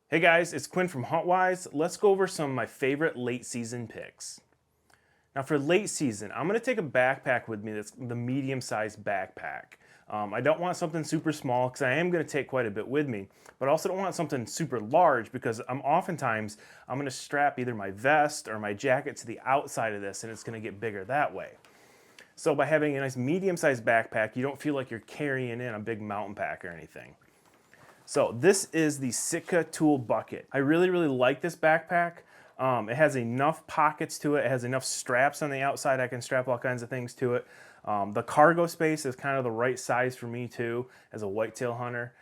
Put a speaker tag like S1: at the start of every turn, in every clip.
S1: Hey guys, it's Quinn from HuntWise. Let's go over some of my favorite late season picks. Now for late season, I'm going to take a backpack with me that's the medium-sized backpack. I don't want something super small because I am going to take quite a bit with me, but I also don't want something super large because I'm going to strap either my vest or my jacket to the outside of this and it's going to get bigger that way. So by having a nice medium-sized backpack, you don't feel like you're carrying in a big mountain pack or anything. So this is the Sitka tool bucket. I really like this backpack. It has enough pockets to it. It has enough straps on the outside. I can strap all kinds of things to it. The cargo space is kind of the right size for me too, as a whitetail hunter.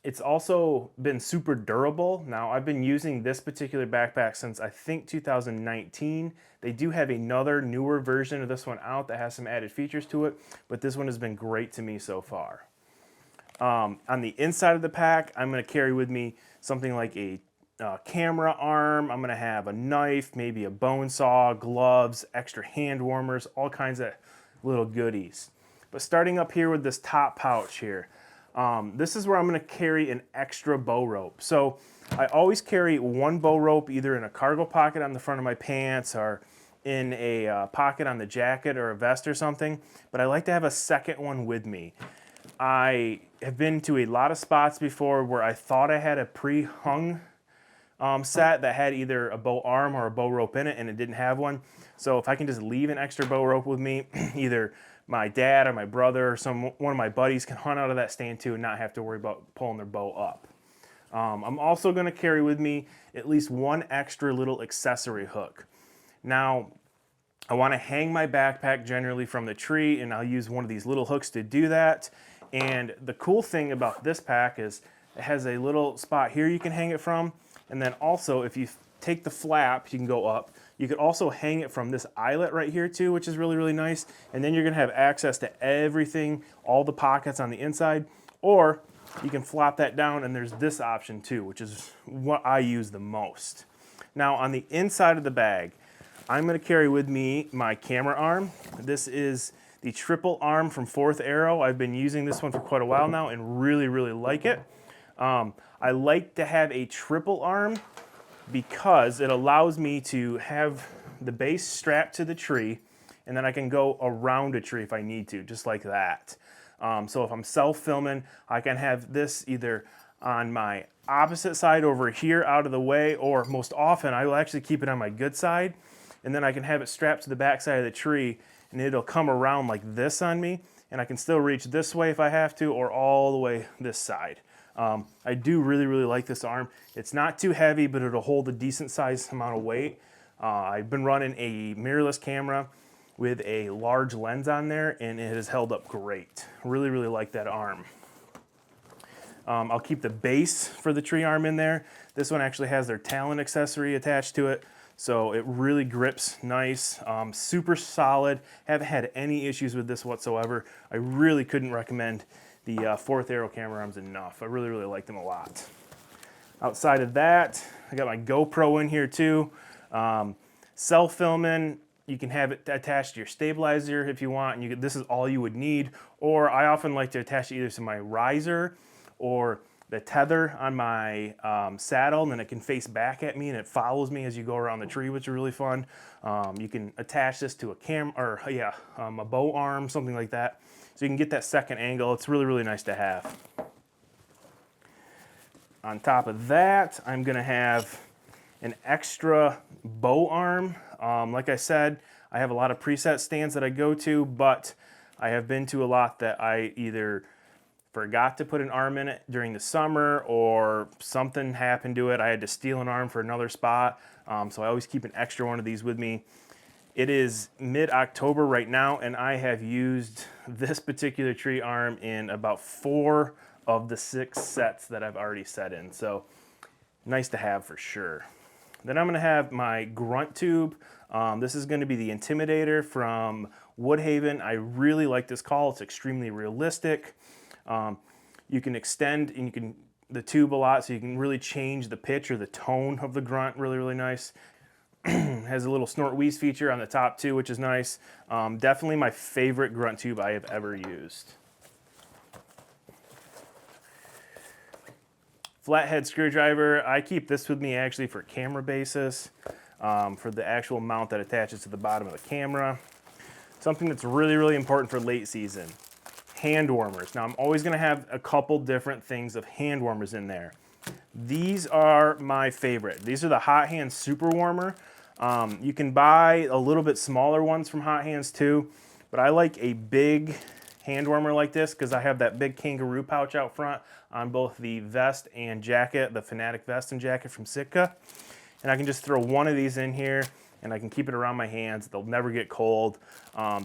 S1: It's also been super durable. Now I've been using this particular backpack since I think 2019. They do have another newer version of this one out that has some added features to it, but this one has been great to me so far. On the inside of the pack, I'm going to carry with me something like a camera arm. I'm going to have a knife, maybe a bone saw, gloves, extra hand warmers, all kinds of little goodies. But starting up here with this top pouch here, this is where I'm going to carry an extra bow rope. So I always carry one bow rope either in a cargo pocket on the front of my pants or in a pocket on the jacket or a vest or something, but I like to have a second one with me. I have been to a lot of spots before where I thought I had a pre-hung set that had either a bow arm or a bow rope in it and it didn't have one. So if I can just leave an extra bow rope with me, either my dad or my brother or one of my buddies can hunt out of that stand too and not have to worry about pulling their bow up. I'm also going to carry with me at least one extra little accessory hook. Now, I want to hang my backpack generally from the tree, and I'll use one of these little hooks to do that. And the cool thing about this pack is it has a little spot here you can hang it from, and then also if you take the flap, you can go up. You could also hang it from this eyelet right here too, which is really nice. And then you're gonna have access to everything, all the pockets on the inside, or you can flop that down and there's this option too, which is what I use the most. Now on the inside of the bag, I'm going to carry with me my camera arm. This is the triple arm from 4th Arrow. I've been using this one for quite a while now and really like it. I like to have a triple arm because it allows me to have the base strapped to the tree and then I can go around a tree if I need to, just like that. So if I'm self-filming, I can have this either on my opposite side over here out of the way, or most often I will actually keep it on my good side. And then I can have it strapped to the back side of the tree and it'll come around like this on me and I can still reach this way if I have to or all the way this side. I do really like this arm. It's not too heavy, but it'll hold a decent sized amount of weight. I've been running a mirrorless camera with a large lens on there and it has held up great. Really like that arm. I'll keep the base for the tree arm in there. This one actually has their Talon accessory attached to it. So it really grips nice, super solid. Haven't had any issues with this whatsoever. I really couldn't recommend the 4th Arrow camera arms enough. I really like them a lot. Outside of that, I got my GoPro in here too. Self-filming, you can have it attached to your stabilizer if you want, and this is all you would need. Or I often like to attach it either to my riser or the tether on my saddle, and then it can face back at me and it follows me as you go around the tree, which is really fun. You can attach this to a bow arm, something like that. So you can get that second angle. It's really nice to have. On top of that, I'm gonna have an extra bow arm. Like I said, I have a lot of preset stands that I go to, but I have been to a lot that I either forgot to put an arm in it during the summer or something happened to it. I had to steal an arm for another spot. So I always keep an extra one of these with me. It is mid-October right now and I have used this particular tree arm in about 4 of the 6 sets that I've already set in. So nice to have for sure. Then I'm gonna have my grunt tube. This is gonna be the Intimidator from Woodhaven. I really like this call. It's extremely realistic. You can extend the tube a lot, so you can really change the pitch or the tone of the grunt really nice. Has a little snort wheeze feature on the top too, which is nice. Definitely my favorite grunt tube I have ever used. Flathead screwdriver, I keep this with me actually for camera basis, for the actual mount that attaches to the bottom of the camera. Something that's really, really important for late season, hand warmers. Now I'm always gonna have a couple different things of hand warmers in there. These are my favorite. These are the Hot Hands Super Warmer. You can buy a little bit smaller ones from Hot Hands too, but I like a big hand warmer like this because I have that big kangaroo pouch out front on both the vest and jacket, the Fanatic vest and jacket from Sitka. And I can just throw one of these in here and I can keep it around my hands. They'll never get cold.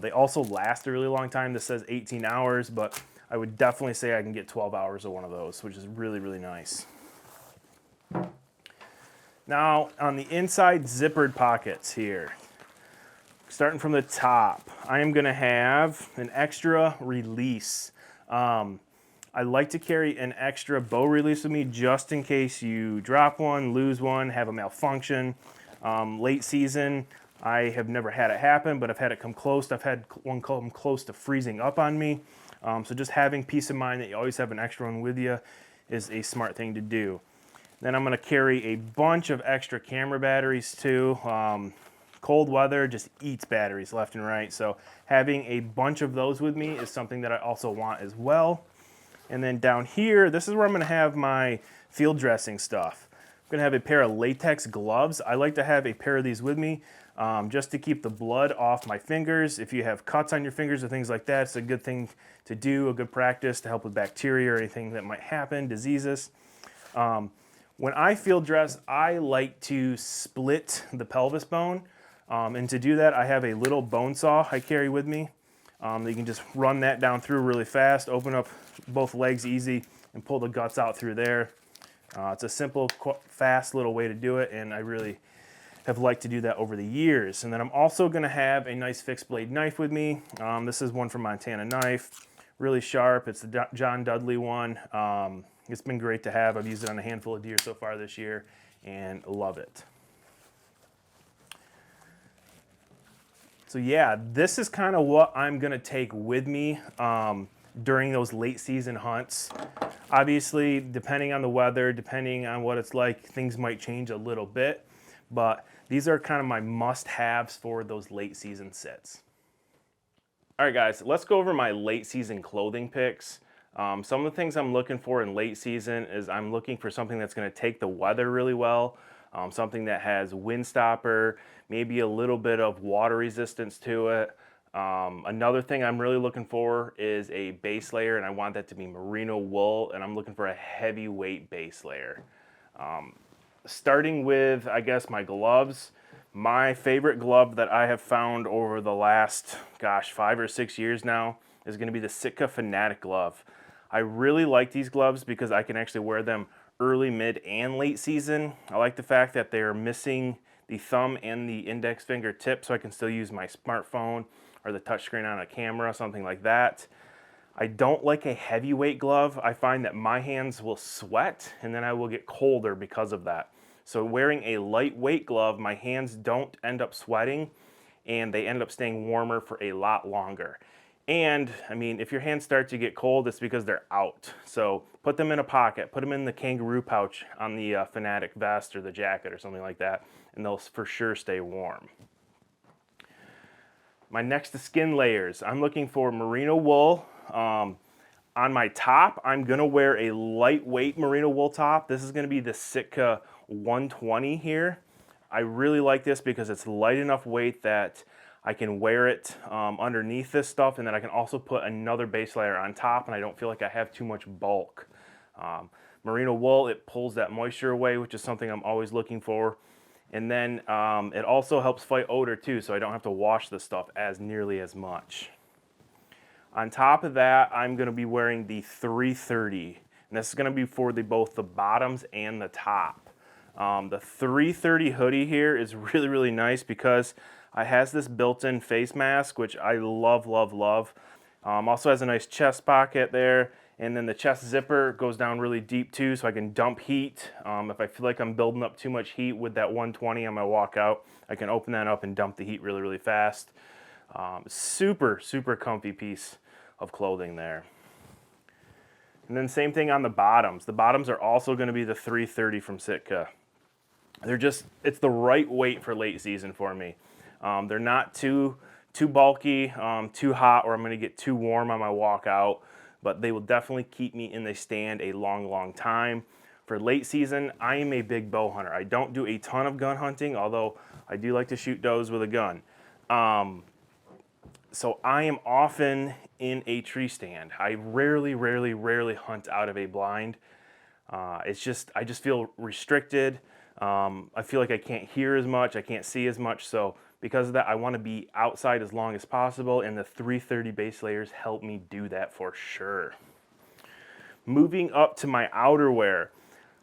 S1: They also last a really long time. This says 18 hours, but I would definitely say I can get 12 hours of one of those, which is really, really nice. Now on the inside zippered pockets here, starting from the top, I am gonna have an extra release. I like to carry an extra bow release with me just in case you drop one, lose one, have a malfunction. Late season, I have never had it happen, but I've had it come close. I've had one come close to freezing up on me. So just having peace of mind that you always have an extra one with you is a smart thing to do. Then I'm gonna carry a bunch of extra camera batteries too. Cold weather just eats batteries left and right. So having a bunch of those with me is something that I also want as well. And then down here, this is where I'm gonna have my field dressing stuff. I'm gonna have a pair of latex gloves. I like to have a pair of these with me just to keep the blood off my fingers. If you have cuts on your fingers or things like that, it's a good thing to do, a good practice to help with bacteria or anything that might happen, diseases. When I field dress, I like to split the pelvis bone. And to do that, I have a little bone saw I carry with me. You can just run that down through really fast, open up both legs easy, and pull the guts out through there. It's a simple, fast little way to do it, and I really have liked to do that over the years. And then I'm also gonna have a nice fixed blade knife with me. This is one from Montana Knife, really sharp. It's the John Dudley one. It's been great to have. I've used it on a handful of deer so far this year and love it. So yeah, this is kind of what I'm gonna take with me during those late season hunts. Obviously, depending on the weather, depending on what it's like, things might change a little bit, but these are kind of my must-haves for those late season sits. All right guys, let's go over my late season clothing picks. Some of the things I'm looking for in late season is I'm looking for something that's gonna take the weather really well, something that has wind stopper, maybe a little bit of water resistance to it. Another thing I'm really looking for is a base layer, and I want that to be merino wool, and I'm looking for a heavyweight base layer. Starting with, I guess, my gloves. My favorite glove that I have found over the last, 5 or 6 years now is gonna be the Sitka Fanatic glove. I really like these gloves because I can actually wear them early, mid, and late season. I like the fact that they're missing the thumb and the index finger tip, so I can still use my smartphone or the touchscreen on a camera, something like that. I don't like a heavyweight glove. I find that my hands will sweat and then I will get colder because of that. So wearing a lightweight glove, my hands don't end up sweating and they end up staying warmer for a lot longer. And I mean, if your hands start to get cold, it's because they're out. So put them in a pocket, put them in the kangaroo pouch on the Fanatic vest or the jacket or something like that, and they'll for sure stay warm. My next skin layers, I'm looking for merino wool. On my top, I'm gonna wear a lightweight merino wool top. This is gonna be the Sitka 120 here. I really like this because it's light enough weight that I can wear it underneath this stuff, and then I can also put another base layer on top, and I don't feel like I have too much bulk. Merino wool, it pulls that moisture away, which is something I'm always looking for. And then it also helps fight odor too, so I don't have to wash the stuff as nearly as much. On top of that, I'm gonna be wearing the 330, and this is gonna be for both the bottoms and the top. The 330 hoodie here is really, really nice because it has this built-in face mask, which I love, love, love. Also has a nice chest pocket there, and then the chest zipper goes down really deep too, so I can dump heat. If I feel like I'm building up too much heat with that 120 on my walkout, I can open that up and dump the heat really, really fast. Super, super comfy piece of clothing there. And then same thing on the bottoms. The bottoms are also going to be the 330 from Sitka. They're just, it's the right weight for late season for me. They're not too bulky, too hot, or I'm going to get too warm on my walk out, but they will definitely keep me in the stand a long time. For late season, I am a big bow hunter. I don't do a ton of gun hunting, although I do like to shoot does with a gun. So I am often in a tree stand. I rarely hunt out of a blind. I just feel restricted. I feel like I can't hear as much, I can't see as much, so because of that, I want to be outside as long as possible, and the 330 base layers help me do that for sure. Moving up to my outerwear,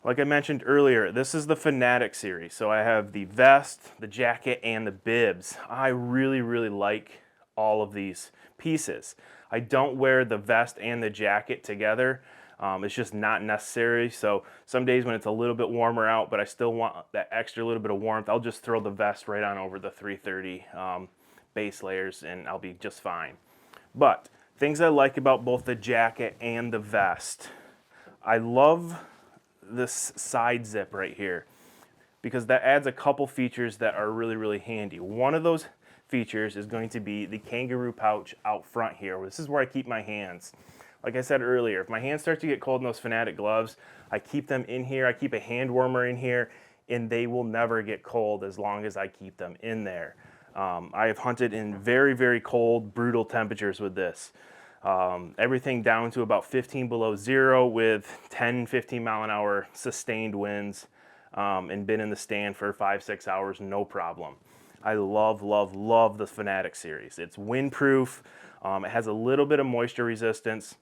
S1: like I mentioned earlier, this is the Fanatic series. So I have the vest, the jacket, and the bibs. I really like all of these pieces. I don't wear the vest and the jacket together. It's just not necessary. So some days when it's a little bit warmer out, but I still want that extra little bit of warmth, I'll just throw the vest right on over the 330 base layers and I'll be just fine. But things I like about both the jacket and the vest. I love this side zip right here because that adds a couple features that are really handy. One of those features is going to be the kangaroo pouch out front here. This is where I keep my hands. Like I said earlier, if my hands start to get cold in those Fanatic gloves, I keep them in here. I keep a hand warmer in here, and they will never get cold as long as I keep them in there. I have hunted in very cold, brutal temperatures with this. Everything down to about 15 below zero with 10-15 mile an hour sustained winds, and been in the stand for 5-6 hours, no problem. I love the Fanatic series. It's windproof. It has a little bit of moisture resistance.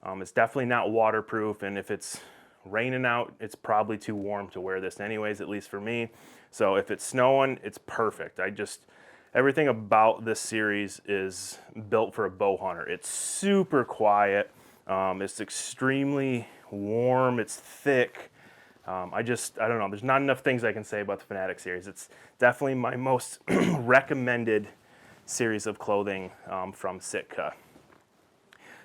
S1: It's definitely not waterproof, and if it's raining out, it's probably too warm to wear this anyways, at least for me. So if it's snowing, it's perfect. Everything about this series is built for a bow hunter. It's super quiet. It's extremely warm. It's thick. I don't know. There's not enough things I can say about the Fanatic series. It's definitely my most recommended series of clothing from Sitka.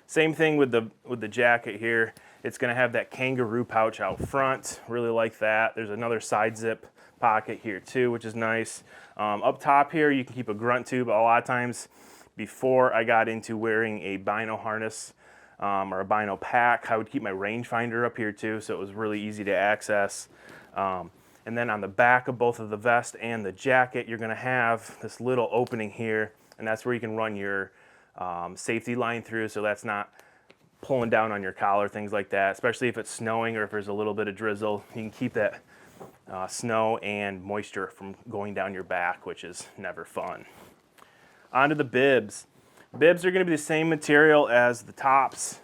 S1: Same thing with the jacket here. It's going to have that kangaroo pouch out front. Really like that. There's another side zip pocket here too, which is nice. Up top here, you can keep a grunt tube. A lot of times before I got into wearing a bino harness or a bino pack, I would keep my rangefinder up here too, so it was really easy to access. And then on the back of both of the vest and the jacket, you're going to have this little opening here, and that's where you can run your safety line through, so that's not pulling down on your collar, things like that, especially if it's snowing or if there's a little bit of drizzle. You can keep that snow and moisture from going down your back, which is never fun. Onto the bibs. Bibs are going to be the same material as the tops.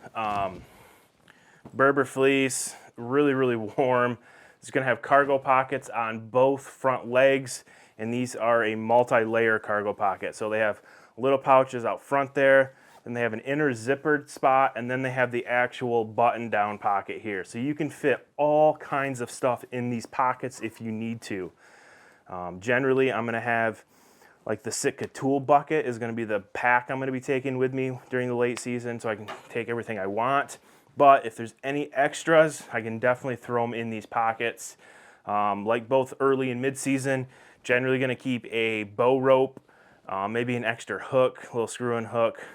S1: Gerber fleece, really warm. It's going to have cargo pockets on both front legs, and these are a multi-layer cargo pocket. So they have little pouches out front there, and they have an inner zippered spot, and then they have the actual button-down pocket here. So you can fit all kinds of stuff in these pockets if you need to. Generally, I'm going to have, like the Sitka tool bucket is going to be the pack I'm going to be taking with me during the late season, so I can take everything I want. But if there's any extras, I can definitely throw them in these pockets. Like both early and mid-season, generally going to keep a bow rope, maybe an extra hook, a little screw-in hook,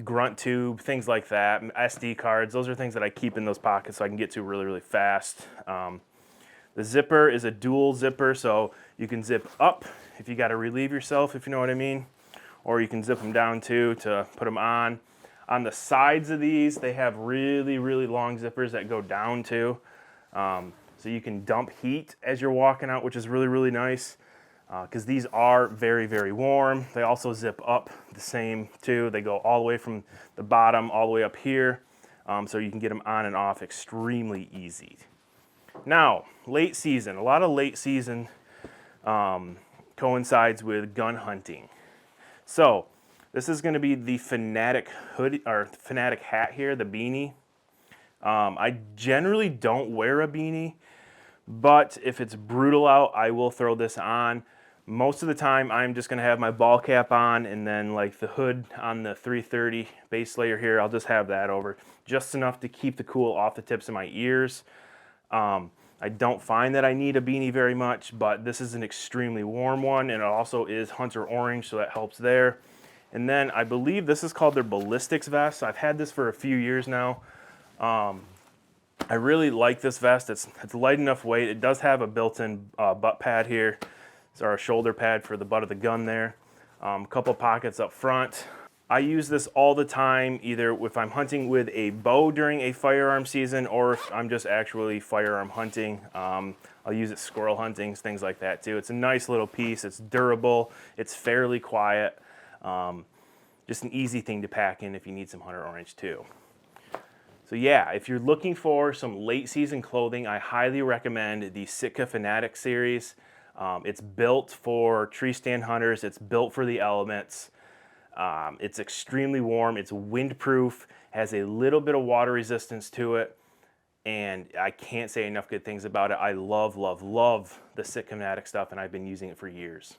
S1: grunt tube, things like that, SD cards. Those are things that I keep in those pockets so I can get to really fast. The zipper is a dual zipper, so you can zip up if you got to relieve yourself, if you know what I mean, or you can zip them down too to put them on. On the sides of these, they have really long zippers that go down too, so you can dump heat as you're walking out, which is really nice. Because these are very warm. They also zip up the same too. They go all the way from the bottom all the way up here, so you can get them on and off extremely easy. Now, late season. A lot of late season coincides with gun hunting. So this is going to be the Fanatic hoodie or Fanatic hat here, the beanie. I generally don't wear a beanie, but if it's brutal out, I will throw this on. Most of the time I'm just gonna have my ball cap on, and then like the hood on the 330 base layer here, I'll just have that over, just enough to keep the cool off the tips of my ears. I don't find that I need a beanie very much, but this is an extremely warm one, and it also is hunter orange, so that helps there. And then I believe this is called their ballistics vest. I've had this for a few years now. I really like this vest. It's light enough weight. It does have a built-in butt pad here, or a shoulder pad for the butt of the gun there. A couple pockets up front. I use this all the time, either if I'm hunting with a bow during a firearm season, or if I'm just actually firearm hunting. I'll use it squirrel hunting, things like that too. It's a nice little piece. It's durable. It's fairly quiet. Just an easy thing to pack in if you need some hunter orange too. So yeah, if you're looking for some late season clothing, I highly recommend the Sitka Fanatic series. It's built for tree stand hunters. It's built for the elements. It's extremely warm, it's windproof, has a little bit of water resistance to it, and I can't say enough good things about it. I love, love, love the Sitka Fanatic stuff, and I've been using it for years.